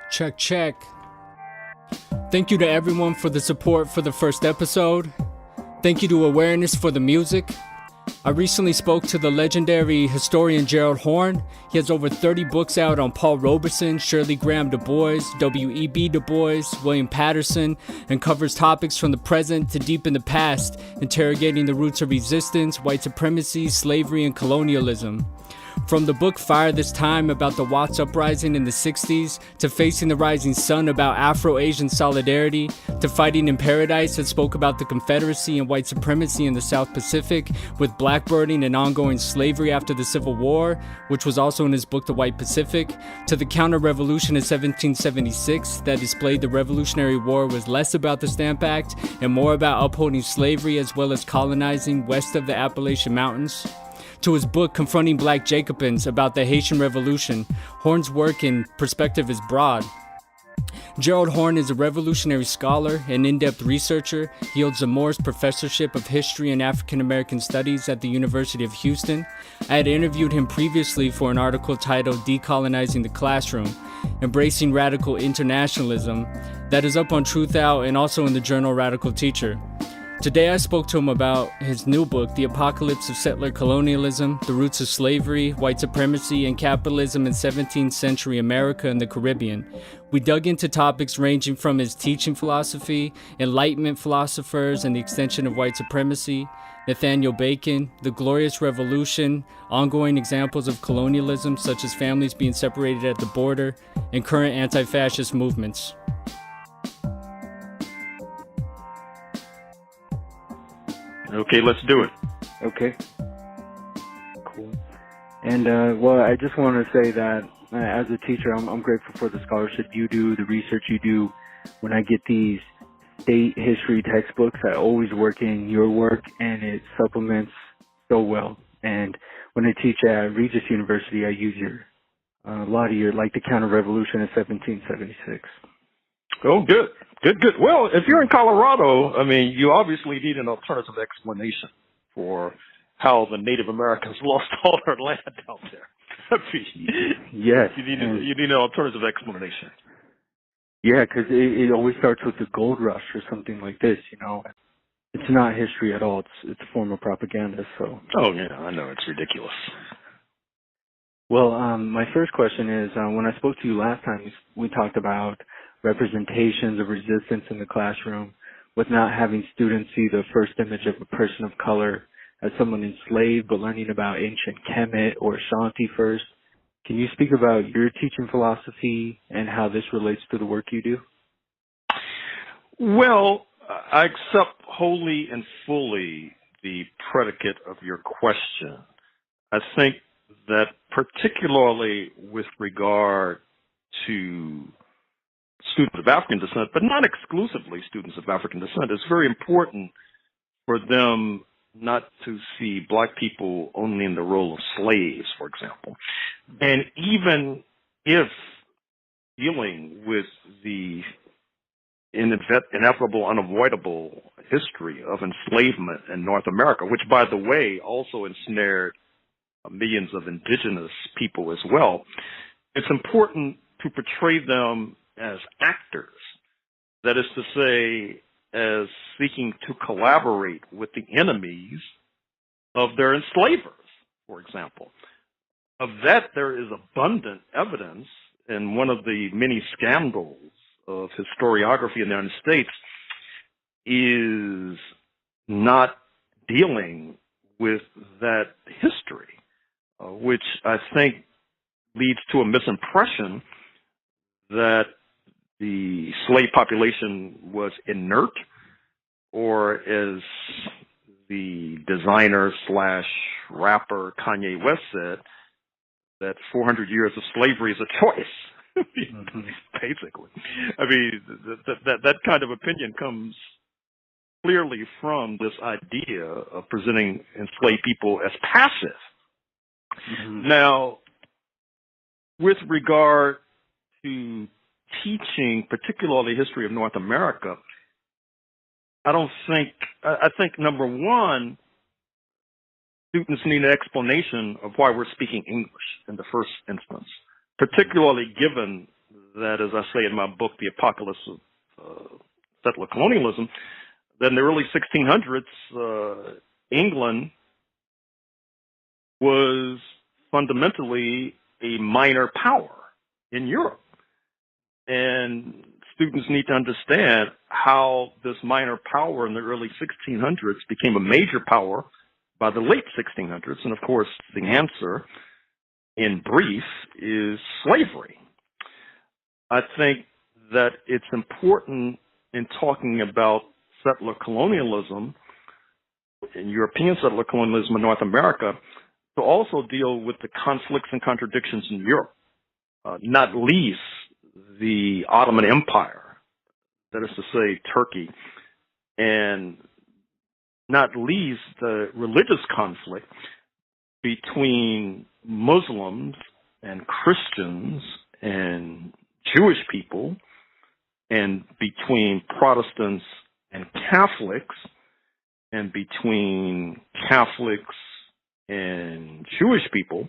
Check, check. Thank you to everyone for the support for the first episode. Thank you to Awareness for the music. I recently spoke to the legendary historian Gerald Horne. He has over 30 books out on Paul Robeson, Shirley Graham Du Bois, W.E.B. Du Bois, William Patterson, and covers topics from the present to deep in the past, interrogating the roots of resistance, white supremacy, slavery, and colonialism. From the book Fire This Time about the Watts Uprising in the 60s, to Facing the Rising Sun about Afro-Asian solidarity, to Fighting in Paradise that spoke about the Confederacy and white supremacy in the South Pacific, with blackbirding and ongoing slavery after the Civil War, which was also in his book The White Pacific, to the Counter-Revolution in 1776 that displayed the Revolutionary War was less about the Stamp Act and more about upholding slavery as well as colonizing west of the Appalachian Mountains. To his book Confronting Black Jacobins about the Haitian Revolution, Horne's work and perspective is broad. Gerald Horne is a revolutionary scholar and in-depth researcher. He holds the Morris Professorship of History and African American Studies at the University of Houston. I had interviewed him previously for an article titled Decolonizing the Classroom, Embracing Radical Internationalism, that is up on Truthout and also in the journal Radical Teacher. Today I spoke to him about his new book, The Apocalypse of Settler Colonialism, The Roots of Slavery, White Supremacy, and Capitalism in 17th Century America and the Caribbean. We dug into topics ranging from his teaching philosophy, Enlightenment philosophers and the extension of white supremacy, Nathaniel Bacon, the Glorious Revolution, ongoing examples of colonialism such as families being separated at the border, and current anti-fascist movements. Okay, let's do it. Okay. Cool. And, well, I just want to say that as a teacher, I'm grateful for the scholarship you do, the research you do. When I get these state history textbooks, I always work in your work, and it supplements so well. And when I teach at Regis University, I use a lot of your, like the Counter-Revolution in 1776. Oh, good. Good. Well, if you're in Colorado, I mean, you obviously need an alternative explanation for how the Native Americans lost all their land out there. Yes. You need an alternative explanation. Yeah, because it always starts with the gold rush or something like this, you know. It's not history at all. It's a form of propaganda, so. Oh, yeah, I know. It's ridiculous. Well, my first question is, when I spoke to you last time, we talked about representations of resistance in the classroom, with not having students see the first image of a person of color as someone enslaved, but learning about ancient Kemet or Ashanti first. Can you speak about your teaching philosophy and how this relates to the work you do? Well, I accept wholly and fully the predicate of your question. I think that particularly with regard to students of African descent, but not exclusively students of African descent, it's very important for them not to see black people only in the role of slaves, for example. And even if dealing with the inevitable, unavoidable history of enslavement in North America, which, by the way, also ensnared millions of indigenous people as well, it's important to portray them as actors, that is to say, as seeking to collaborate with the enemies of their enslavers, for example. Of that, there is abundant evidence, and one of the many scandals of historiography in the United States is not dealing with that history, which I think leads to a misimpression that the slave population was inert, or as the designer / rapper Kanye West said, that 400 years of slavery is a choice, basically. I mean, that kind of opinion comes clearly from this idea of presenting enslaved people as passive. Mm-hmm. Now, with regard to teaching, particularly history of North America, I think number one, students need an explanation of why we're speaking English in the first instance, particularly given that, as I say in my book, The Apocalypse of Settler Colonialism, that in the early 1600s, England was fundamentally a minor power in Europe. And students need to understand how this minor power in the early 1600s became a major power by the late 1600s. And of course, the answer, in brief, is slavery. I think that it's important in talking about settler colonialism, and European settler colonialism in North America, to also deal with the conflicts and contradictions in Europe, not least the Ottoman Empire, that is to say, Turkey, and not least the religious conflict between Muslims and Christians and Jewish people, and between Protestants and Catholics, and between Catholics and Jewish people,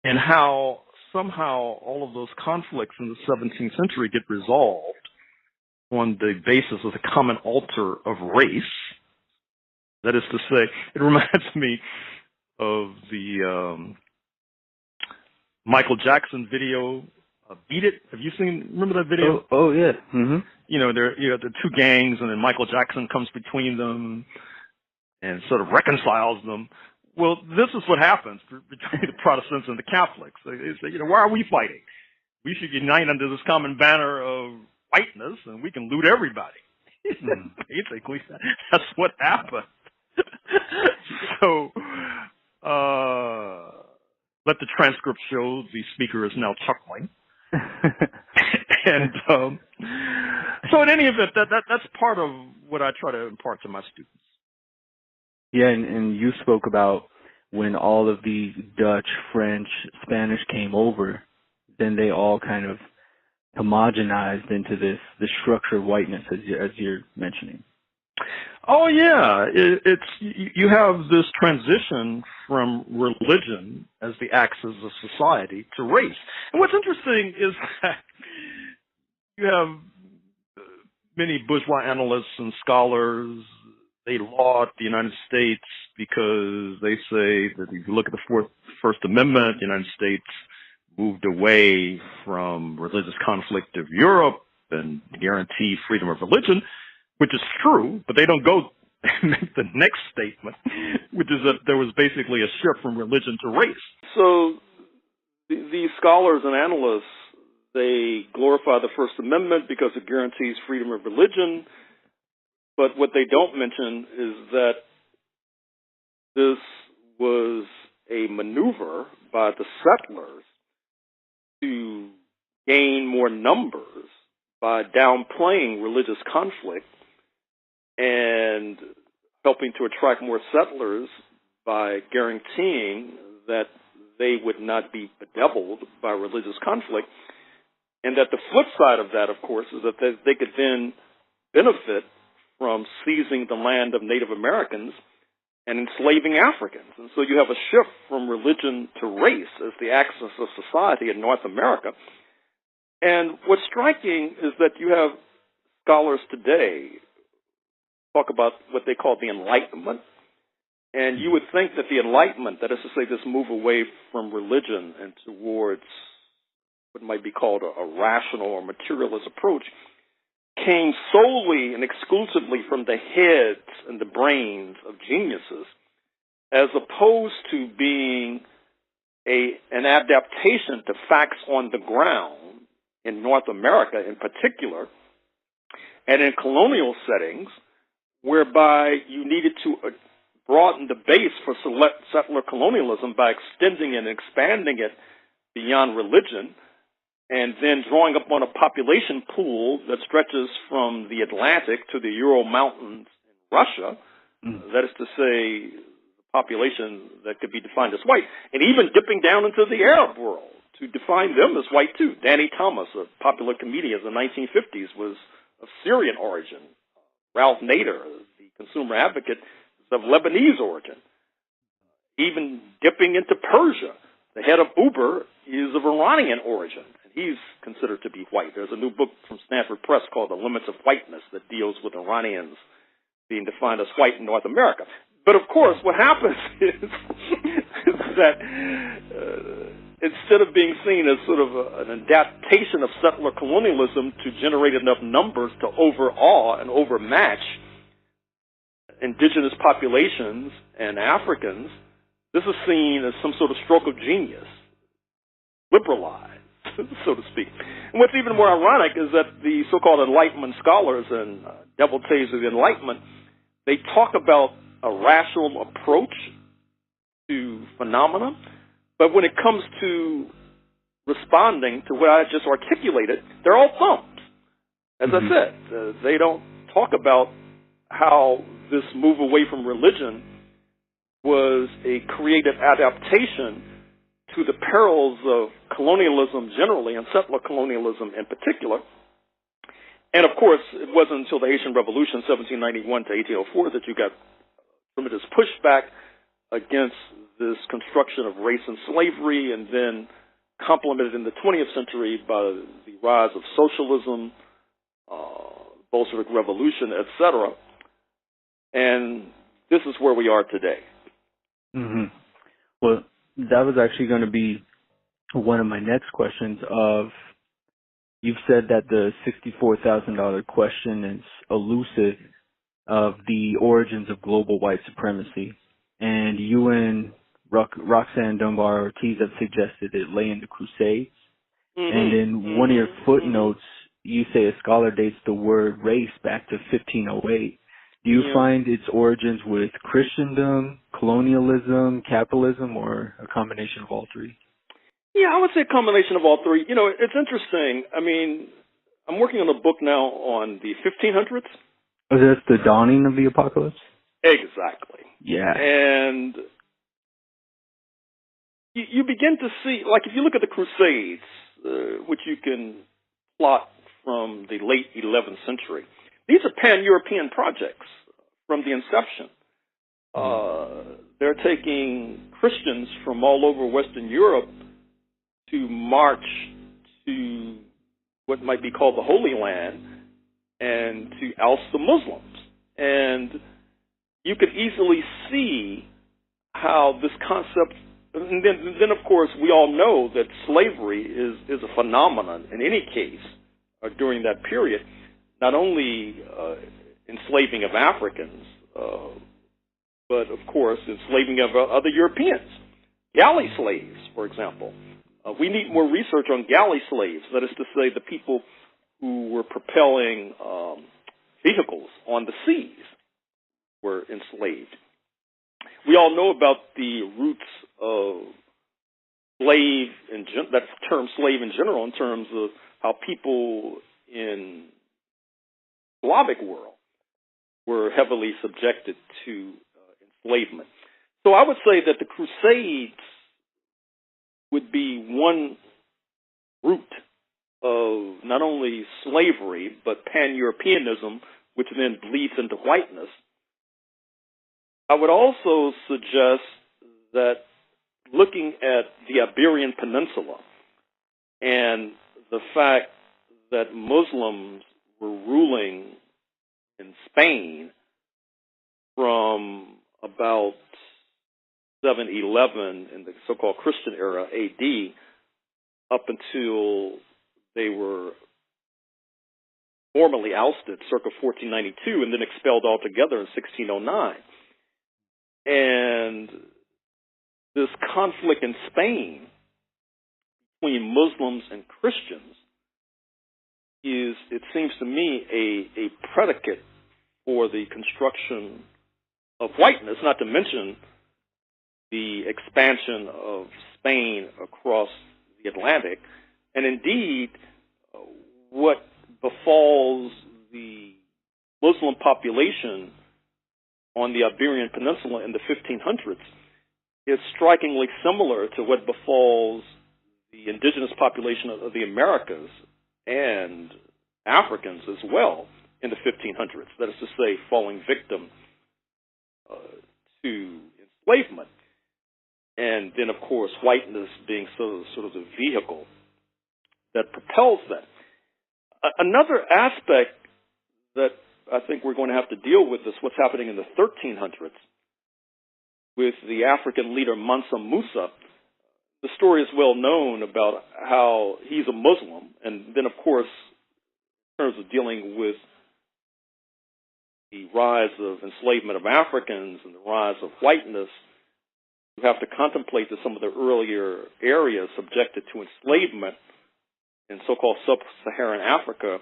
and how somehow all of those conflicts in the 17th century get resolved on the basis of the common altar of race. That is to say, it reminds me of the Michael Jackson video, Beat It. Have you remember that video? Oh yeah. Mm-hmm. You know, you have the two gangs, and then Michael Jackson comes between them and sort of reconciles them. Well, this is what happens between the Protestants and the Catholics. They say, you know, why are we fighting? We should unite under this common banner of whiteness, and we can loot everybody. Basically, that's what happened. So, let the transcript show the speaker is now chuckling. And so, in any event, that's part of what I try to impart to my students. Yeah, and you spoke about when all of the Dutch, French, Spanish came over, then they all kind of homogenized into this structure of whiteness, as you're mentioning. Oh yeah, you have this transition from religion as the axis of society to race. And what's interesting is that you have many bourgeois analysts and scholars. They laud the United States because they say that if you look at the First Amendment, the United States moved away from religious conflict of Europe and guaranteed freedom of religion, which is true, but they don't go and make the next statement, which is that there was basically a shift from religion to race. So these scholars and analysts, they glorify the First Amendment because it guarantees freedom of religion. But what they don't mention is that this was a maneuver by the settlers to gain more numbers by downplaying religious conflict and helping to attract more settlers by guaranteeing that they would not be bedeviled by religious conflict. And that the flip side of that, of course, is that they could then benefit from seizing the land of Native Americans and enslaving Africans. And so you have a shift from religion to race as the axis of society in North America. And what's striking is that you have scholars today talk about what they call the Enlightenment. And you would think that the Enlightenment, that is to say, this move away from religion and towards what might be called a rational or materialist approach, came solely and exclusively from the heads and the brains of geniuses, as opposed to being an adaptation to facts on the ground in North America in particular, and in colonial settings, whereby you needed to broaden the base for settler colonialism by extending and expanding it beyond religion, and then drawing up on a population pool that stretches from the Atlantic to the Ural Mountains in Russia, that is to say, the population that could be defined as white, and even dipping down into the Arab world to define them as white too. Danny Thomas, a popular comedian of the 1950s, was of Syrian origin. Ralph Nader, the consumer advocate, is of Lebanese origin. Even dipping into Persia, the head of Uber is of Iranian origin. and he's considered to be white. There's a new book from Stanford Press called The Limits of Whiteness that deals with Iranians being defined as white in North America. But of course, what happens is that instead of being seen as sort of an adaptation of settler colonialism to generate enough numbers to overawe and overmatch indigenous populations and Africans, this is seen as some sort of stroke of genius, liberalized, so to speak. And what's even more ironic is that the so-called Enlightenment scholars and devotees of the Enlightenment, they talk about a rational approach to phenomena, but when it comes to responding to what I just articulated, they're all thumbs. As I said, they don't talk about how this move away from religion was a creative adaptation to the perils of colonialism generally and settler colonialism in particular. And of course, it wasn't until the Haitian Revolution, 1791 to 1804, that you got tremendous pushback against this construction of race and slavery, and then complemented in the 20th century by the rise of socialism, Bolshevik Revolution, etc. And this is where we are today. Well, that was actually going to be one of my next questions. You've said that the $64,000 question is elusive of the origins of global white supremacy, and you and Roxanne Dunbar Ortiz have suggested it lay in the Crusades. And in one of your footnotes, you say a scholar dates the word race back to 1508. Do you find its origins with Christendom, colonialism, capitalism, or a combination of all three? Yeah, I would say a combination of all three. You know, it's interesting. I mean, I'm working on a book now on the 1500s. Oh, that's the dawning of the apocalypse? Exactly. Yeah. And you begin to see, like if you look at the Crusades, which you can plot from the late 11th century, these are pan-European projects from the inception. They're taking Christians from all over Western Europe to march to what might be called the Holy Land and to oust the Muslims. And you could easily see how this concept, and then of course we all know that slavery is a phenomenon in any case during that period, not only enslaving of Africans, but of course enslaving of other Europeans. Galley slaves, for example. We need more research on galley slaves, that is to say the people who were propelling vehicles on the seas were enslaved. We all know about the roots of slave, that term slave in general, in terms of how people in Slavic world were heavily subjected to enslavement. So I would say that the Crusades would be one root of not only slavery, but pan-Europeanism, which then bleeds into whiteness. I would also suggest that looking at the Iberian Peninsula and the fact that Muslims were ruling in Spain from about 711 in the so-called Christian era, AD, up until they were formally ousted circa 1492 and then expelled altogether in 1609. And this conflict in Spain between Muslims and Christians is, it seems to me, a predicate for the construction of whiteness, not to mention the expansion of Spain across the Atlantic, and indeed what befalls the Muslim population on the Iberian Peninsula in the 1500s is strikingly similar to what befalls the indigenous population of the Americas and Africans as well in the 1500s, that is to say, falling victim to enslavement. And then, of course, whiteness being sort of the vehicle that propels that. Another aspect that I think we're going to have to deal with is what's happening in the 1300s with the African leader Mansa Musa. The story is well known about how he's a Muslim, and then, of course, in terms of dealing with the rise of enslavement of Africans and the rise of whiteness, you have to contemplate that some of the earlier areas subjected to enslavement in so-called sub-Saharan Africa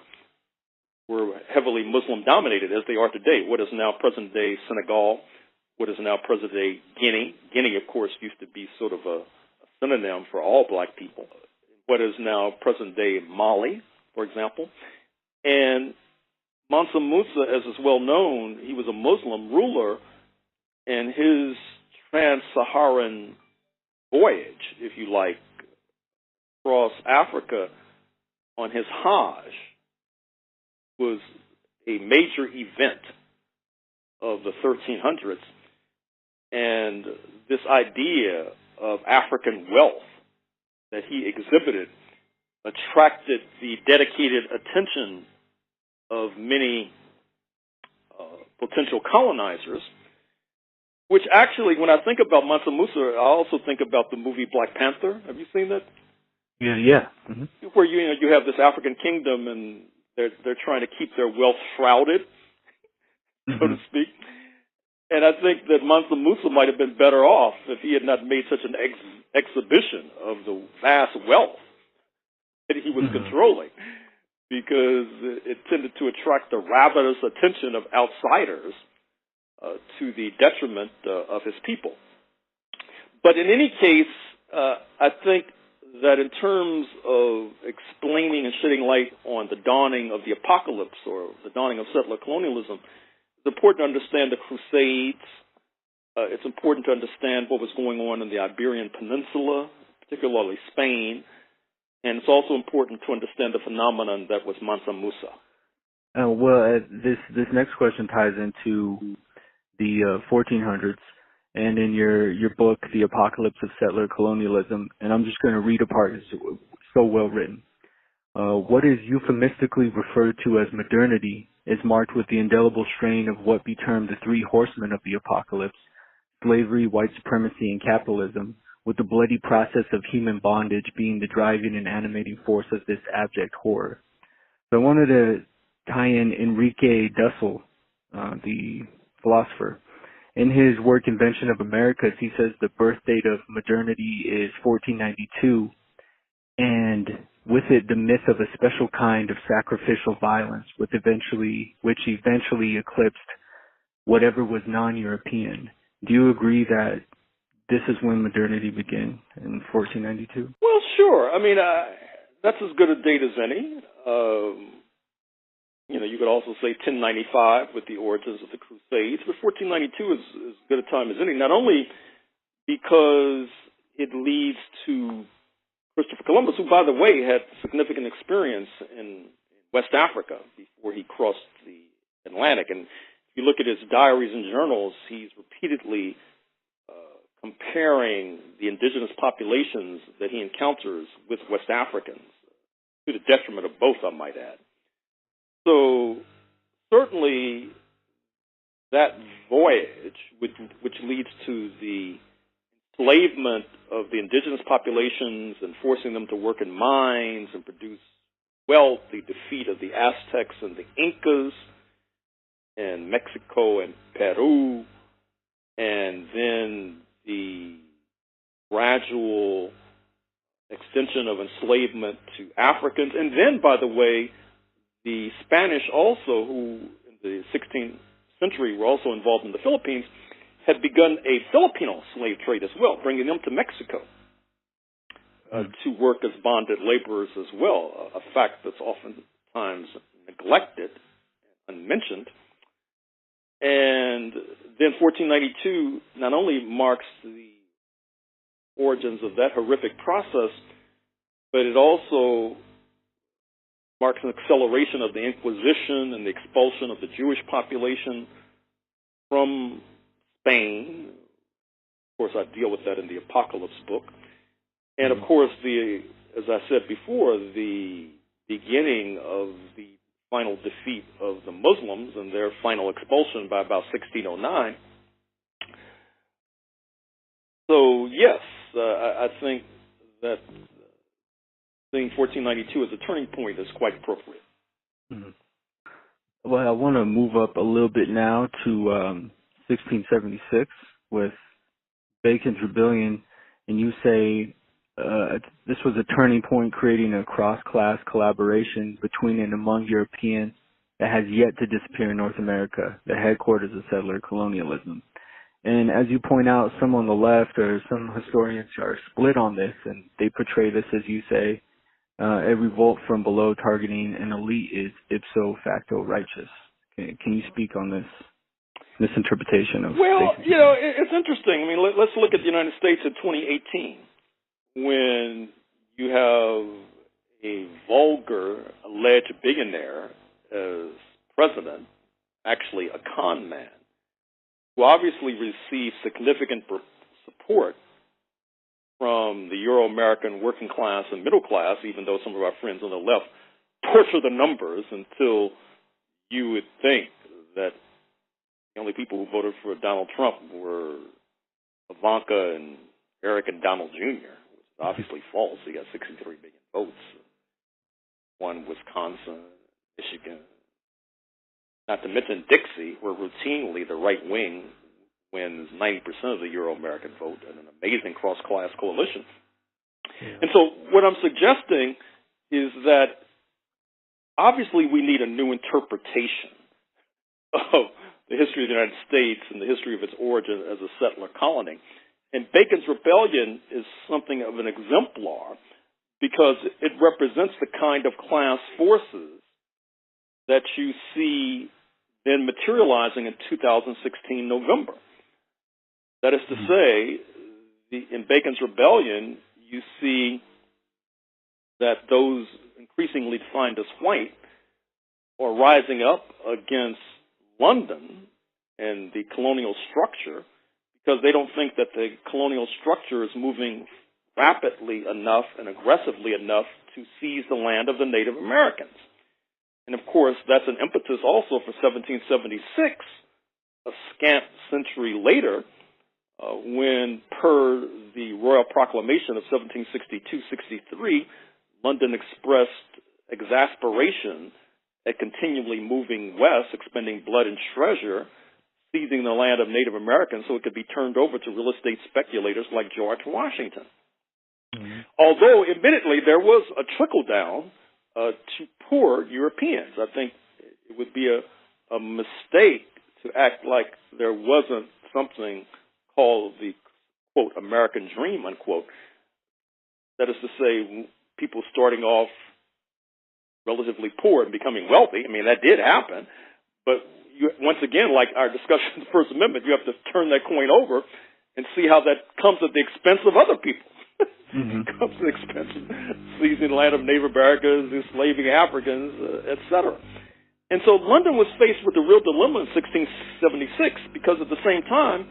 were heavily Muslim-dominated, as they are today. What is now present-day Senegal, what is now present-day Guinea. Guinea, of course, used to be sort of a synonym for all black people. What is now present-day Mali, for example. And Mansa Musa, as is well known, he was a Muslim ruler, and his trans-Saharan voyage, if you like, across Africa on his Hajj was a major event of the 1300s. And this idea of African wealth that he exhibited attracted the dedicated attention of many potential colonizers, which actually, when I think about Mansa Musa, I also think about the movie Black Panther. Have you seen that? Yeah. Mm-hmm. Where you have this African kingdom and they're trying to keep their wealth shrouded, so to speak. And I think that Mansa Musa might have been better off if he had not made such an exhibition of the vast wealth that he was controlling, because it tended to attract the ravenous attention of outsiders to the detriment of his people. But in any case, I think that in terms of explaining and shedding light on the dawning of the apocalypse or the dawning of settler colonialism, it's important to understand the Crusades. It's important to understand what was going on in the Iberian Peninsula, particularly Spain. And it's also important to understand the phenomenon that was Mansa Musa. This next question ties into the 1400s, and in your book, The Apocalypse of Settler Colonialism, and I'm just going to read a part. It's so well written. What is euphemistically referred to as modernity is marked with the indelible strain of what be termed the three horsemen of the apocalypse: slavery, white supremacy, and capitalism, with the bloody process of human bondage being the driving and animating force of this abject horror. So I wanted to tie in Enrique Dussel, the philosopher. In his work Invention of Americas, he says the birth date of modernity is 1492, and with it the myth of a special kind of sacrificial violence which eventually eclipsed whatever was non-European. Do you agree that this is when modernity began, in 1492? Well, sure. I mean, that's as good a date as any. You could also say 1095 with the origins of the Crusades, but 1492 is as good a time as any, not only because it leads to Christopher Columbus, who, by the way, had significant experience in West Africa before he crossed the Atlantic. And if you look at his diaries and journals, he's repeatedly comparing the indigenous populations that he encounters with West Africans, to the detriment of both, I might add. So certainly that voyage, which leads to the enslavement of the indigenous populations and forcing them to work in mines and produce wealth, the defeat of the Aztecs and the Incas in Mexico and Peru, and then the gradual extension of enslavement to Africans. And then, by the way, the Spanish also, who in the 16th century were also involved in the Philippines, had begun a Filipino slave trade as well, bringing them to Mexico to work as bonded laborers as well, a fact that's oftentimes neglected and unmentioned. And then 1492 not only marks the origins of that horrific process, but it also marks an acceleration of the Inquisition and the expulsion of the Jewish population from Spain. Of course, I deal with that in the Apocalypse book. And of course, as I said before, the beginning of the final defeat of the Muslims and their final expulsion by about 1609. So, yes, I think that seeing 1492 as a turning point is quite appropriate. Mm-hmm. Well, I want to move up a little bit now to 1676 with Bacon's Rebellion, and you say this was a turning point, creating a cross-class collaboration between and among Europeans that has yet to disappear in North America, the headquarters of settler colonialism. And as you point out, some on the left or some historians are split on this, and they portray this, as you say, a revolt from below targeting an elite is ipso facto righteous. Can you speak on this interpretation of? Well, you know, it's interesting. I mean, let's look at the United States in 2018, when you have a vulgar, alleged billionaire as president, actually a con man, who obviously received significant support from the Euro-American working class and middle class, even though some of our friends on the left torture the numbers until you would think that the only people who voted for Donald Trump were Ivanka and Eric and Donald Jr., which is obviously false. He got 63 million votes. Won Wisconsin, Michigan, not to mention Dixie, where routinely the right wing wins 90% of the Euro-American vote in an amazing cross-class coalition. Yeah. And so what I'm suggesting is that obviously we need a new interpretation of the history of the United States and the history of its origin as a settler colony. And Bacon's Rebellion is something of an exemplar because it represents the kind of class forces that you see then materializing in 2016 November. That is to say, in Bacon's Rebellion, you see that those increasingly defined as white are rising up against London and the colonial structure because they don't think that the colonial structure is moving rapidly enough and aggressively enough to seize the land of the Native Americans. And of course, that's an impetus also for 1776, a scant century later, when per the Royal Proclamation of 1762-63, London expressed exasperation at continually moving west, expending blood and treasure, seizing the land of Native Americans so it could be turned over to real estate speculators like George Washington. Mm-hmm. Although, admittedly, there was a trickle-down to poor Europeans. I think it would be a mistake to act like there wasn't something called the, quote, American dream, unquote. That is to say, people starting off relatively poor and becoming wealthy. I mean, that did happen. But once again, like our discussion of the First Amendment, you have to turn that coin over and see how that comes at the expense of other people. Mm-hmm. Comes at the expense of seizing the land of Native Americans, enslaving Africans, etc. And so London was faced with a real dilemma in 1676 because at the same time,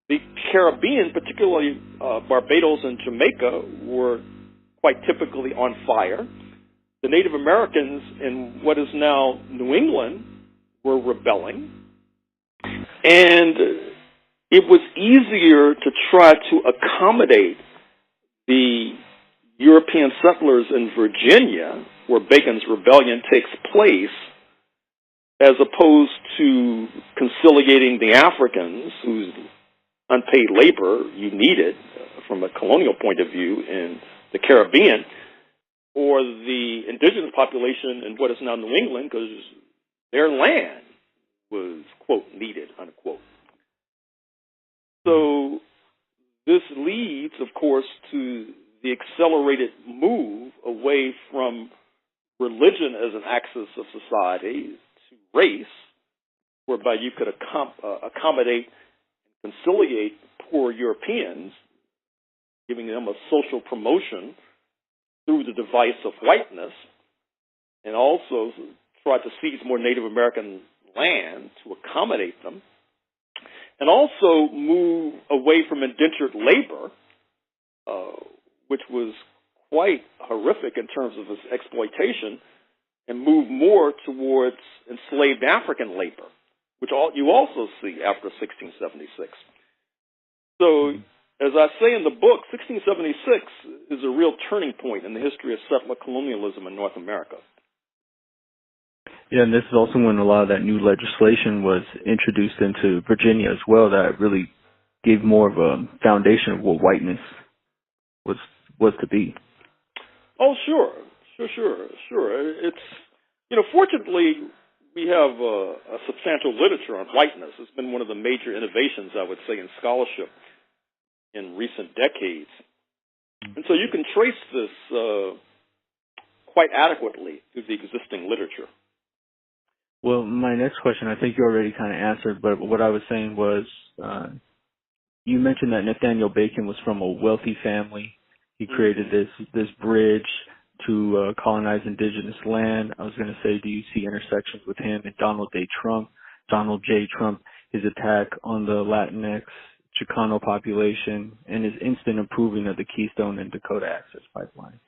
the Caribbean, particularly Barbados and Jamaica, were quite typically on fire. The Native Americans in what is now New England were rebelling. And it was easier to try to accommodate the European settlers in Virginia, where Bacon's Rebellion takes place, as opposed to conciliating the Africans whose unpaid labor you needed from a colonial point of view in the Caribbean, or the indigenous population in what is now New England, because their land was, quote, needed, unquote. So this leads, of course, to the accelerated move away from religion as an axis of society to race, whereby you could accommodate and conciliate poor Europeans, giving them a social promotion through the device of whiteness, and also try to seize more Native American land to accommodate them, and also move away from indentured labor, which was quite horrific in terms of its exploitation and move more towards enslaved African labor, which you also see after 1676. So, as I say in the book, 1676 is a real turning point in the history of settler colonialism in North America. Yeah, and this is also when a lot of that new legislation was introduced into Virginia as well, that really gave more of a foundation of what whiteness was to be. Oh, sure. It's, fortunately, we have a substantial literature on whiteness. It's been one of the major innovations, I would say, in scholarship in recent decades. And so you can trace this quite adequately through the existing literature. Well, my next question, I think you already kind of answered, but what I was saying was, you mentioned that Nathaniel Bacon was from a wealthy family. He created this bridge to colonize indigenous land. I was going to say, do you see intersections with him and Donald J. Trump, his attack on the Latinx Chicano population, and his instant approving of the Keystone and Dakota Access Pipeline?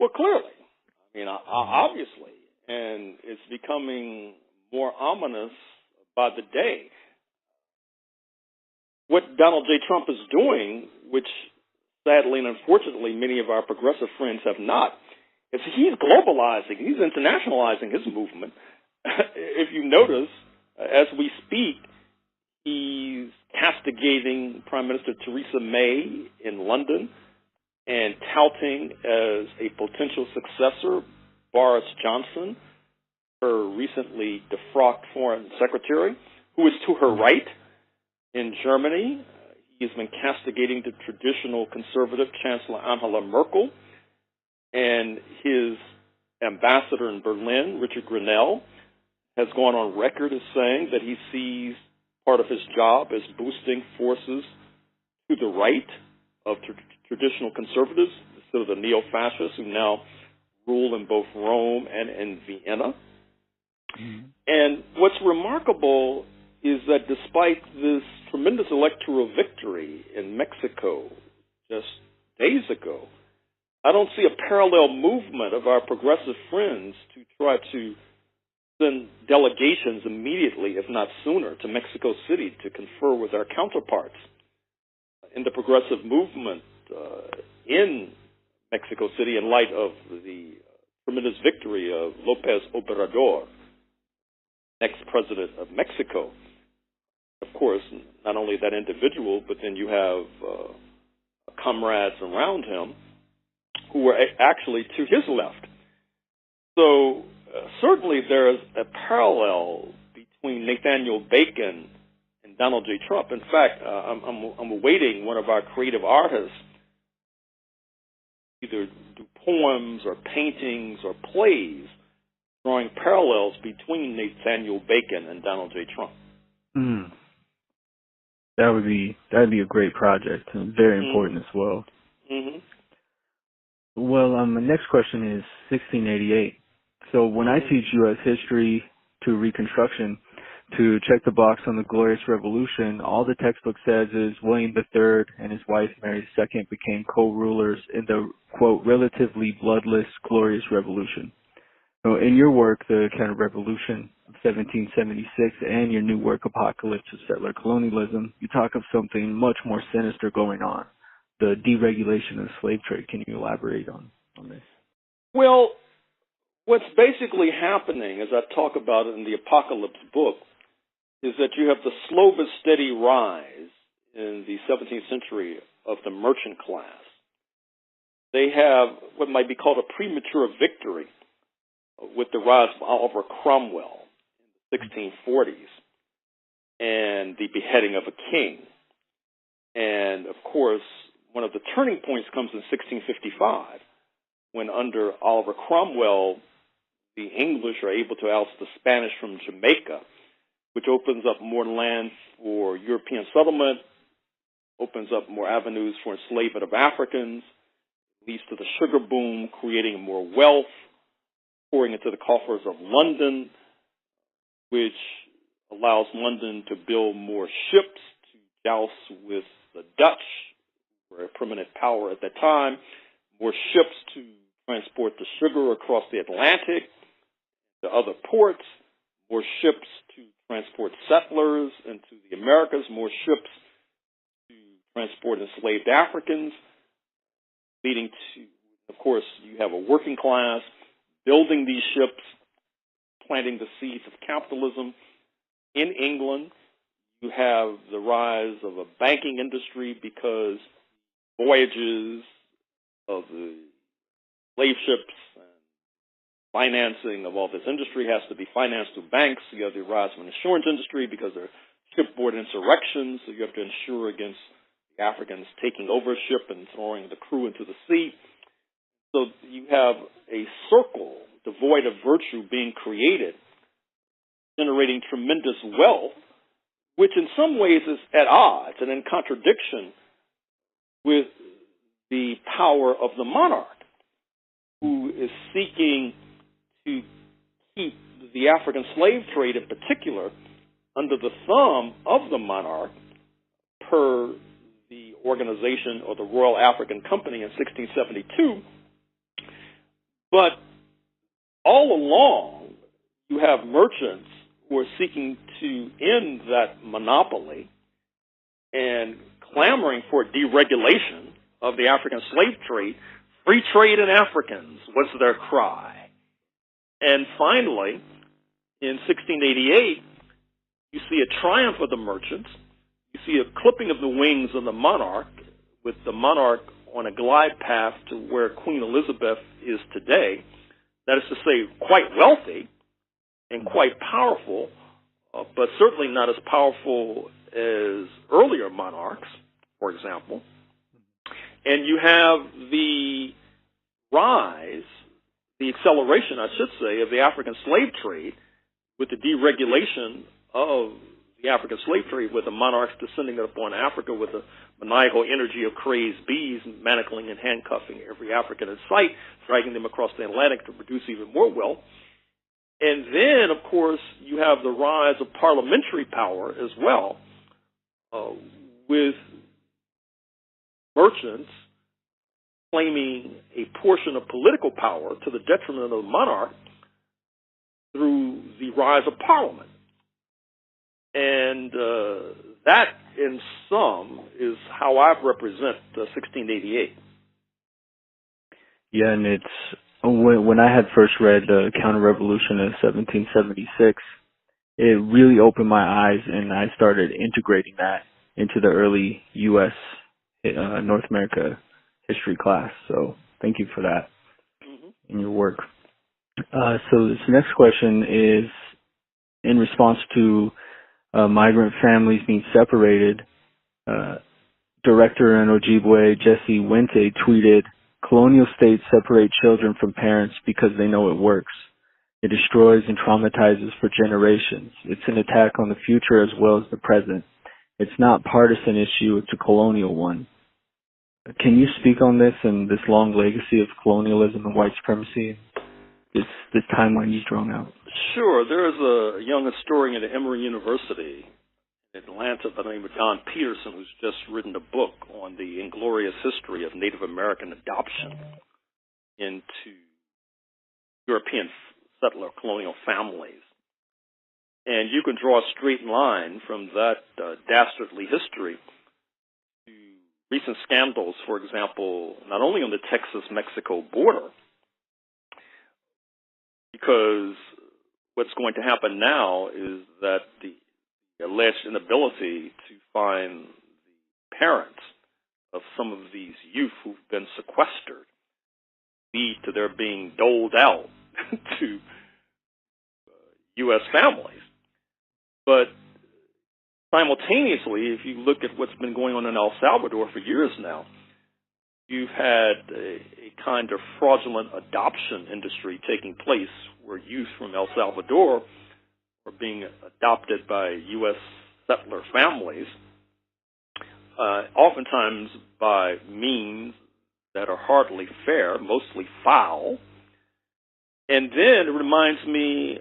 Well, clearly. I mean, obviously. And it's becoming more ominous by the day. What Donald J. Trump is doing, which sadly and unfortunately many of our progressive friends have not, is he's globalizing, he's internationalizing his movement. If you notice, as we speak, he's castigating Prime Minister Theresa May in London and touting as a potential successor Boris Johnson, her recently defrocked foreign secretary, who is to her right. In Germany, he has been castigating the traditional conservative Chancellor Angela Merkel, and his ambassador in Berlin, Richard Grenell, has gone on record as saying that he sees part of his job as boosting forces to the right of traditional conservatives, sort of the neo-fascists who now rule in both Rome and in Vienna. Mm-hmm. And what's remarkable is that despite this tremendous electoral victory in Mexico just days ago, I don't see a parallel movement of our progressive friends to try to send delegations immediately, if not sooner, to Mexico City to confer with our counterparts in the progressive movement in Mexico City in light of the tremendous victory of López Obrador, next president of Mexico. Of course, not only that individual, but then you have comrades around him who were actually to his left. So certainly there is a parallel between Nathaniel Bacon and Donald J. Trump. In fact, I'm awaiting one of our creative artists either do poems or paintings or plays drawing parallels between Nathaniel Bacon and Donald J. Trump. Mm. That would be a great project and very important as well. Mm-hmm. Well, my next question is 1688. So when I teach U.S. history to Reconstruction, to check the box on the Glorious Revolution, all the textbook says is William III and his wife Mary II became co-rulers in the, quote, relatively bloodless Glorious Revolution. So in your work, The Counter-Revolution of 1776, and your new work, Apocalypse of Settler Colonialism, you talk of something much more sinister going on, the deregulation of the slave trade. Can you elaborate on this? Well, what's basically happening, as I talk about it in the Apocalypse book, is that you have the slow but steady rise in the 17th century of the merchant class. They have what might be called a premature victory with the rise of Oliver Cromwell in the 1640s and the beheading of a king. And, of course, one of the turning points comes in 1655 when under Oliver Cromwell, the English are able to oust the Spanish from Jamaica, which opens up more land for European settlement, opens up more avenues for enslavement of Africans, leads to the sugar boom, creating more wealth, pouring into the coffers of London, which allows London to build more ships to joust with the Dutch, who were a permanent power at that time, more ships to try and transport the sugar across the Atlantic to other ports, more ships to transport settlers into the Americas, more ships to transport enslaved Africans, leading to, of course, you have a working class building these ships, planting the seeds of capitalism. In England, you have the rise of a banking industry because voyages of the slave ships and financing of all this industry has to be financed through banks. You have the rise of an insurance industry because there are shipboard insurrections, so you have to insure against the Africans taking over a ship and throwing the crew into the sea. So you have a circle devoid of virtue being created, generating tremendous wealth, which in some ways is at odds and in contradiction with the power of the monarch, who is seeking to keep the African slave trade in particular under the thumb of the monarch per the organization or the Royal African Company in 1672. But all along, you have merchants who are seeking to end that monopoly and clamoring for deregulation of the African slave trade. Free trade in Africans was their cry. And finally, in 1688, you see a triumph of the merchants. You see a clipping of the wings of the monarch, with the monarch on a glide path to where Queen Elizabeth is today. That is to say, quite wealthy and quite powerful, but certainly not as powerful as earlier monarchs, for example. And you have the rise, the acceleration, I should say, of the African slave trade with the deregulation of the African slave trade, with the monarchs descending upon Africa with the maniacal energy of crazed bees, manacling and handcuffing every African in sight, dragging them across the Atlantic to produce even more wealth. And then, of course, you have the rise of parliamentary power as well, with merchants claiming a portion of political power to the detriment of the monarch through the rise of Parliament. And that, in sum, is how I represent 1688. Yeah, and it's when I had first read the Counter-Revolution of 1776, it really opened my eyes, and I started integrating that into the early U.S. North America history class. So thank you for that in your work. So this next question is in response to migrant families being separated. Director in Ojibwe, Jesse Wente, tweeted, "Colonial states separate children from parents because they know it works. It destroys and traumatizes for generations. It's an attack on the future as well as the present. It's not a partisan issue, it's a colonial one." Can you speak on this and this long legacy of colonialism and white supremacy, this timeline you've drawn out? Sure. There is a young historian at Emory University in Atlanta by the name of Don Peterson, who's just written a book on the inglorious history of Native American adoption into European settler colonial families. And you can draw a straight line from that dastardly history to recent scandals, for example, not only on the Texas-Mexico border, because what's going to happen now is that the alleged inability to find the parents of some of these youth who've been sequestered lead to their being doled out to U.S. families. But simultaneously, if you look at what's been going on in El Salvador for years now, you've had a kind of fraudulent adoption industry taking place where youth from El Salvador are being adopted by U.S. settler families, oftentimes by means that are hardly fair, mostly foul. And then it reminds me,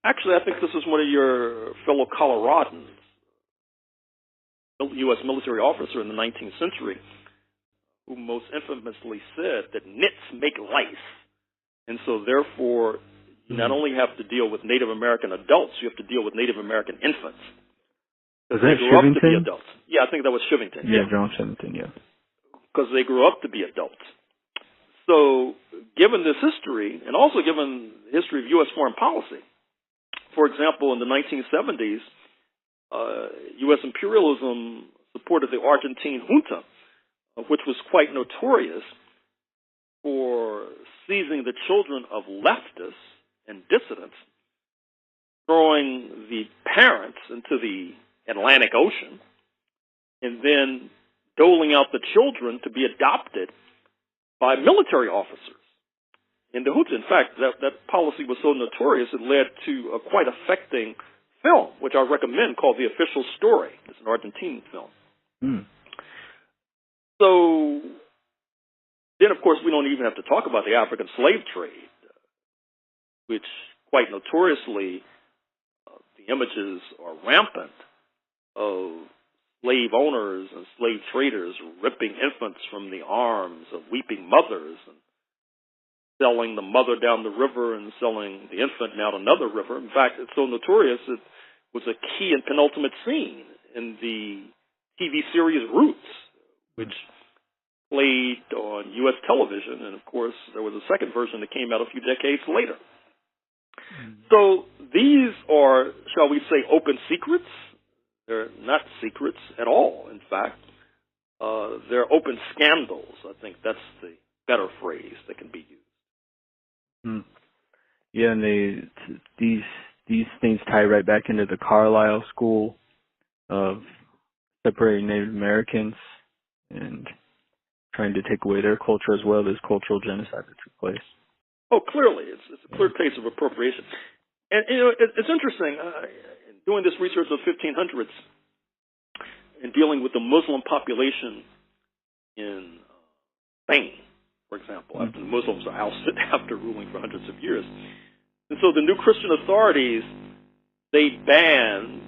actually, I think this is one of your fellow Coloradans, U.S. military officer in the 19th century, who most infamously said that nits make lice. And so, therefore, you not only have to deal with Native American adults, you have to deal with Native American infants. Was They that grew up to be Shivington? adults. Yeah, I think that was Shivington. Yeah, John Shivington, yeah. Because they grew up to be adults. So, given this history, and also given the history of U.S. foreign policy, for example, in the 1970s, U.S. imperialism supported the Argentine junta, which was quite notorious for seizing the children of leftists and dissidents, throwing the parents into the Atlantic Ocean, and then doling out the children to be adopted by military officers in the junta. In fact, that policy was so notorious it led to a quite affecting film, which I recommend, called The Official Story. It's an Argentine film. Mm. So then, of course, we don't even have to talk about the African slave trade, which quite notoriously the images are rampant of slave owners and slave traders ripping infants from the arms of weeping mothers and selling the mother down the river and selling the infant down another river. In fact, it's so notorious it was a key and penultimate scene in the TV series Roots, which played on U.S. television, and of course there was a second version that came out a few decades later. So these are, shall we say, open secrets. They're not secrets at all, in fact. They're open scandals. I think that's the better phrase that can be used. Mm. Yeah, and these things tie right back into the Carlisle school of separating Native Americans and trying to take away their culture as well. There's cultural genocide that took place. Oh, clearly. It's a clear case of appropriation. And, you know, it's interesting, doing this research of the 1500s and dealing with the Muslim population in Spain, for example, after the Muslims are ousted after ruling for hundreds of years. And so the new Christian authorities, they ban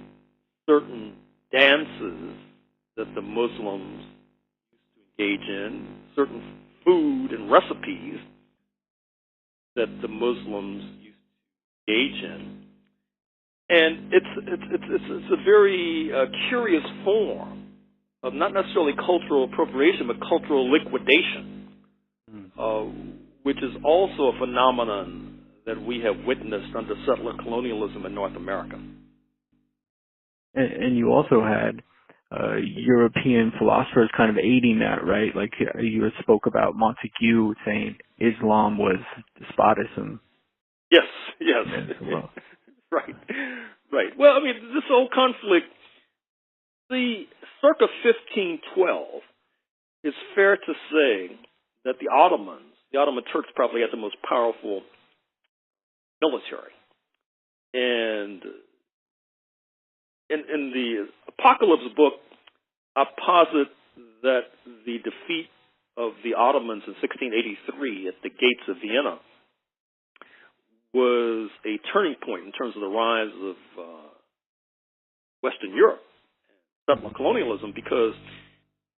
certain dances that the Muslims used to engage in, certain food and recipes that the Muslims used to engage in. And it's a very curious form of not necessarily cultural appropriation, but cultural liquidation, which is also a phenomenon that we have witnessed under settler colonialism in North America. And you also had European philosophers kind of aiding that, right? Like you spoke about Montague saying Islam was despotism. Yes. Well. Right. Well, I mean, this whole conflict, the circa 1512, it's fair to say that the Ottoman Turks probably had the most powerful military. And in the Apocalypse book, I posit that the defeat of the Ottomans in 1683 at the gates of Vienna was a turning point in terms of the rise of Western Europe, settler colonialism, because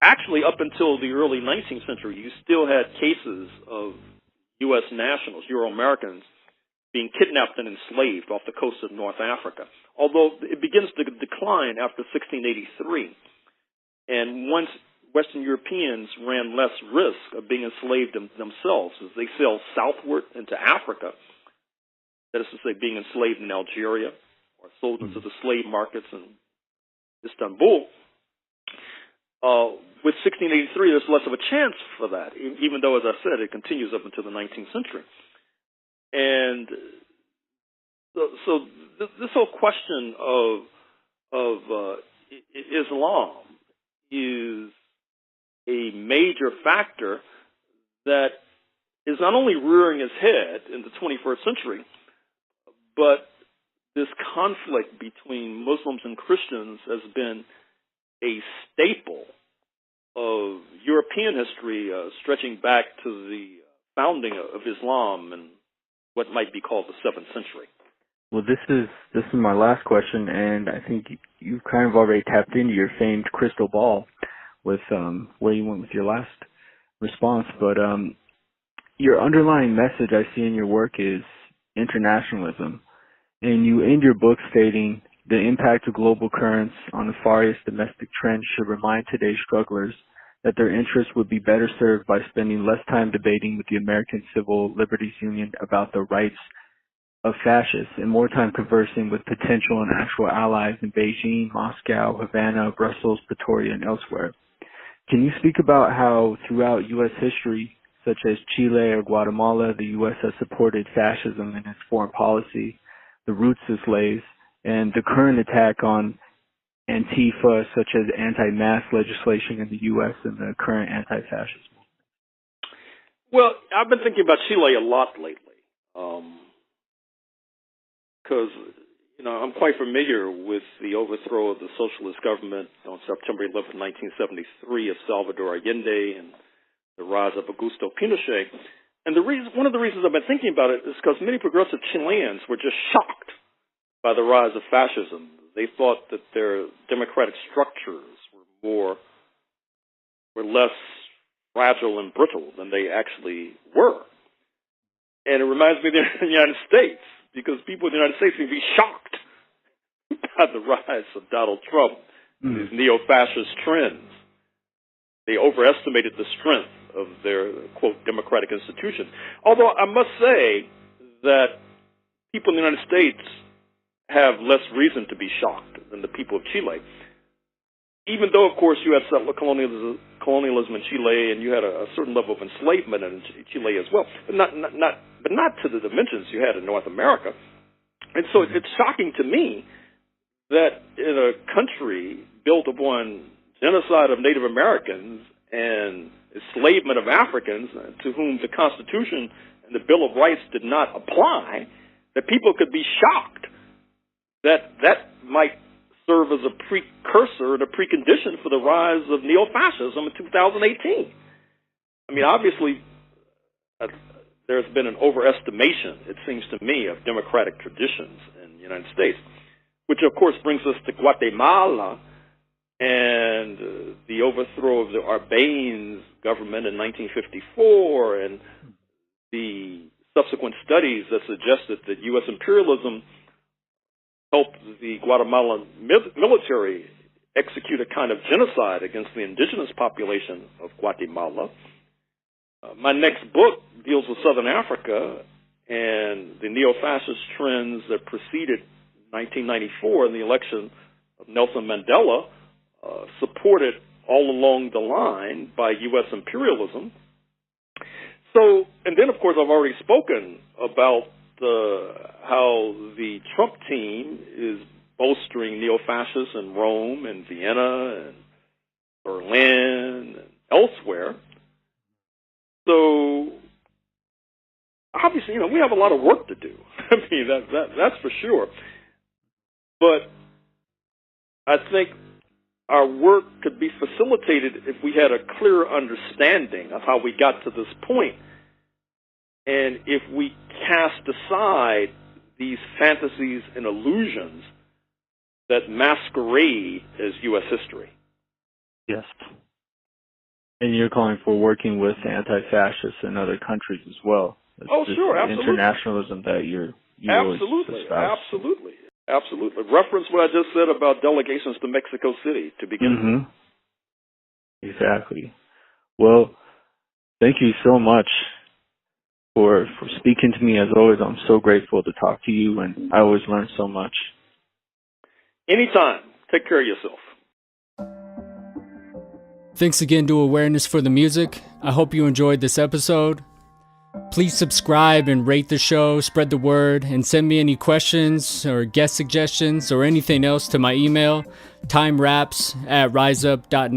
actually up until the early 19th century, you still had cases of U.S. nationals, Euro-Americans, being kidnapped and enslaved off the coast of North Africa. Although it begins to decline after 1683. And once Western Europeans ran less risk of being enslaved themselves as they sailed southward into Africa, that is to say, being enslaved in Algeria or sold into the slave markets in Istanbul, with 1683, there's less of a chance for that, even though, as I said, it continues up until the 19th century. And so this whole question of Islam is a major factor that is not only rearing its head in the 21st century, but this conflict between Muslims and Christians has been a staple of European history, stretching back to the founding of Islam in what might be called the 7th century. Well, this is my last question, and I think you've kind of already tapped into your famed crystal ball with where you went with your last response. But your underlying message I see in your work is internationalism. And you end your book stating, the impact of global currents on nefarious domestic trends should remind today's strugglers that their interests would be better served by spending less time debating with the American Civil Liberties Union about the rights of fascists and more time conversing with potential and actual allies in Beijing, Moscow, Havana, Brussels, Pretoria, and elsewhere. Can you speak about how throughout U.S. history, such as Chile or Guatemala, the U.S. has supported fascism in its foreign policy, the roots of slaves, and the current attack on Antifa, such as anti-mask legislation in the U.S. and the current anti-fascist movement? Well, I've been thinking about Chile a lot lately, because I'm quite familiar with the overthrow of the socialist government on September 11, 1973, of Salvador Allende and the rise of Augusto Pinochet. And one of the reasons I've been thinking about it is because many progressive Chileans were just shocked by the rise of fascism. They thought that their democratic structures were less fragile and brittle than they actually were. And it reminds me of the United States, because people in the United States can be shocked by the rise of Donald Trump, his neo-fascist trends. They overestimated the strength of their, quote, democratic institutions. Although I must say that people in the United States have less reason to be shocked than the people of Chile. Even though, of course, you had settler colonialism in Chile, and you had a certain level of enslavement in Chile as well, but not to the dimensions you had in North America. And so it's shocking to me that in a country built upon genocide of Native Americans and enslavement of Africans, to whom the Constitution and the Bill of Rights did not apply, that people could be shocked that might serve as a precursor and a precondition for the rise of neo-fascism in 2018. I mean, obviously, there's been an overestimation, it seems to me, of democratic traditions in the United States, which, of course, brings us to Guatemala and the overthrow of the Arbenz government in 1954 and the subsequent studies that suggested that U.S. imperialism helped the Guatemalan military execute a kind of genocide against the indigenous population of Guatemala. My next book deals with Southern Africa and the neo-fascist trends that preceded 1994 and the election of Nelson Mandela, supported all along the line by U.S. imperialism. So, and then, of course, I've already spoken about how the Trump team is bolstering neo-fascists in Rome and Vienna and Berlin and elsewhere. So, obviously, we have a lot of work to do. I mean, that's for sure. But I think our work could be facilitated if we had a clear understanding of how we got to this point, and if we cast aside these fantasies and illusions that masquerade as U.S. history. Yes. And you're calling for working with anti-fascists in other countries as well. It's sure, absolutely. Internationalism that you absolutely, espouse. Absolutely. Reference what I just said about delegations to Mexico City to begin with. Exactly. Well, thank you so much for speaking to me. As always, I'm so grateful to talk to you, and I always learn so much. Anytime. Take care of yourself. Thanks again to Awareness for the Music. I hope you enjoyed this episode. Please subscribe and rate the show, spread the word, and send me any questions or guest suggestions or anything else to my email, timeraps@riseup.net.